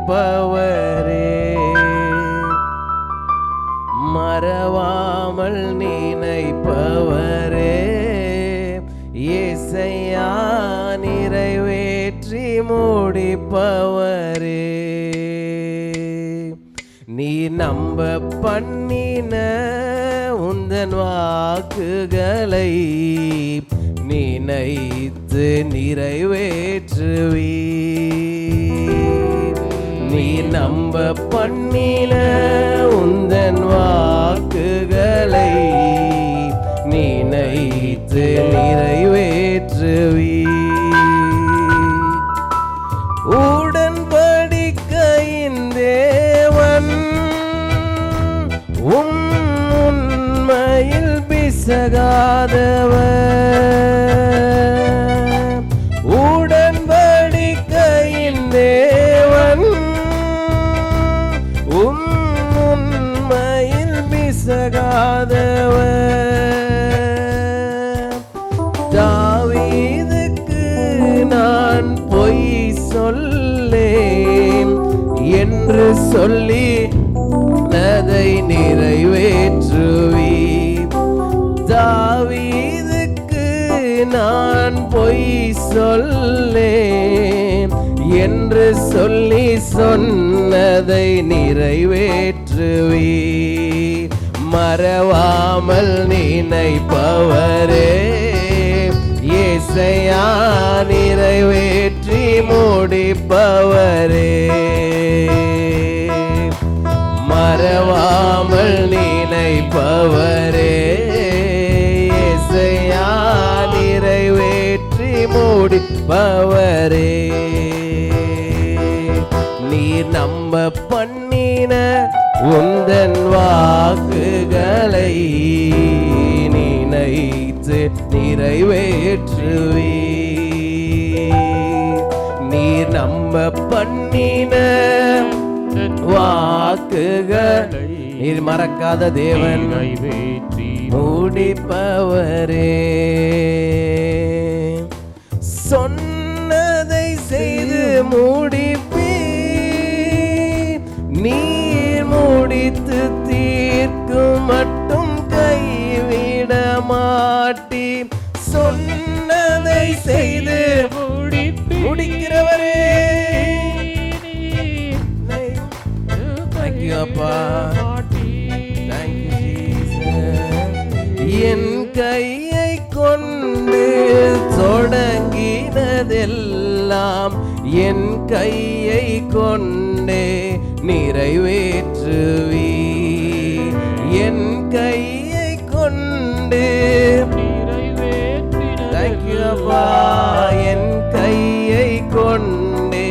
முடிப்பவரே, மறவாமல் நினைப்பவரே, இயேசையா நிறைவேற்றி முடிப்பவரே. நீ நம்ப பண்ணின உந்தன் வாக்குகளை நினைத்து நிறைவேற்றுவீர். நீ நம்ப பண்ணின உந்தன் வாக்குகளை நினைத்து நிறைவேற்றுவீர். உடன்படிக்கையின் தேவன் உண்மையில் பிசகாதவர். உடன்படிக்கையின் தேவன் உண்மையில் பிசகாதவர். தாவீதுக்கு நான் பொய் சொல்லேன் என்று சொல்லி அதை நிறைவேற்றுவீர். தாவீதுக்கு நான் பொய் சொல்லேன் என்று சொல்லி சொன்னதை நிறைவேற்றுவீர். மறவாமல் நினைப்பவரே, இயேசையா நிறைவேற்றி முடிப்பவரே. மறவாமல் நினைப்பவரே, இயேசையா நிறைவேற்றி முடிப்பவரே. நீர் நம்ப பண்ணின உந்தன் வாக்குகளை நினைத்து நிறைவேற்றுவீர். நீர் நம்ப பண்ணின வாக்குகளை நீர் மறக்காத தேவன் முடிப்பவரே. சொன்னதை செய்து முடிப்பீர். நீர் முடித்து தீர்க்கும் மட்டும் கைவிட மாட்டீர். சொன்னதை செய்து முடிக்கிறவரே. அப்பா என் கையை கொண்டு தொடங்கினதெல்லாம் என் கையை கொண்டே நிறைவேற்றுவீர். என் கையை கொண்டு அப்பா என் கையை கொண்டே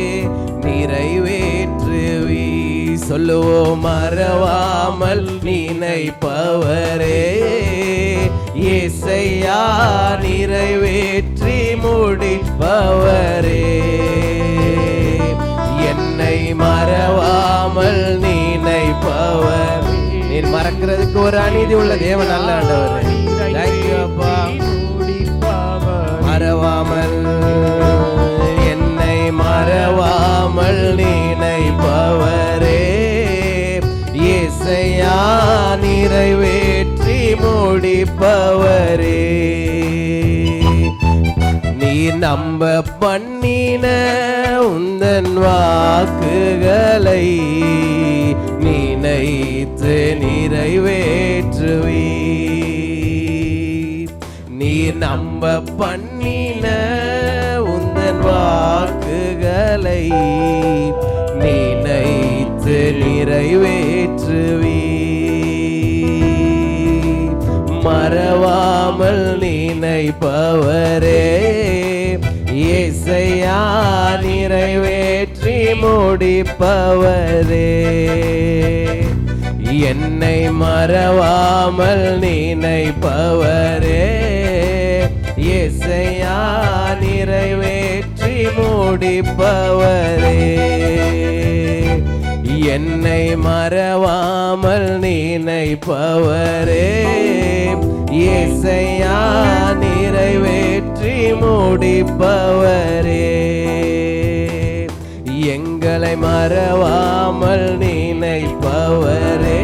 நிறைவேற்றுவீர். சொல்லுவோம் மறவாமல் நினைப்பவரே, இயேசையா நிறைவேற்றி முடிப்பவரே. என்னை மறவாமல் நினைப்பவர். நீர் மறக்கிறதுக்கு ஒரு அநீதி உள்ள தேவன் அல்ல ஆண்டவரே. மறவாமல் என்னை மறவாமல் நினைப்பவரே, இயேசையா நிறைவேற்றி முடிப்பவரே. நீ நம்ப பண்ணின உந்தன் வாக்குகளை நினைத்து நிறைவேற்றுவீர். நீ நம்ப பண்ணின உந்தன் வாக்குகளை நினைத்து நிறைவேற்றுவீர். மறவாமல் நினைப்பவரே, இயேசையா நிறைவேற்றி முடிப்பவரே. என்னை மறவாமல் நினைப்பவரே, இயேசையா நிறைவேற்றி முடிப்பவரே. என்னை மறவாமல் நினைப்பவரே, இயேசையா நிறைவேற்றி முடிப்பவரே. எங்க எங்களை மறவாமல் நினைப்பவரே,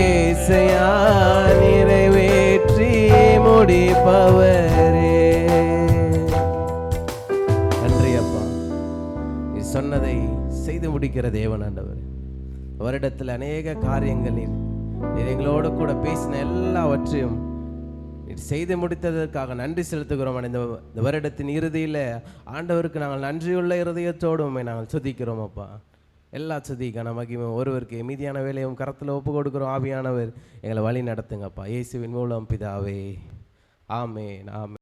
ஏசையா நிறைவேற்றி முடிப்பவரே. நன்றி அப்பா, நீ சொன்னதை செய்து முடிக்கிற தேவன் ஆண்டவர். வருடத்தில் அநேக காரியங்களில் நீர் எங்களோடு கூட பேசின எல்லாவற்றையும் நீர் செய்து முடித்ததற்காக நன்றி செலுத்துகிறோம். இந்த வருடத்தின் இறுதியில் ஆண்டவருக்கு நாங்கள் நன்றியுள்ள இருதயத்தோடு நாங்கள் துதிக்கிறோம் அப்பா. எல்லா துதிக்கான மகிமை ஒருவருக்கு மீதியான வேலையும் கரத்தில் ஒப்பு கொடுக்கிறோம். ஆவியானவர் எங்களை வழி நடத்துங்கப்பா. இயேசுவின் மூலம் பிதாவே, ஆமென், ஆமென்.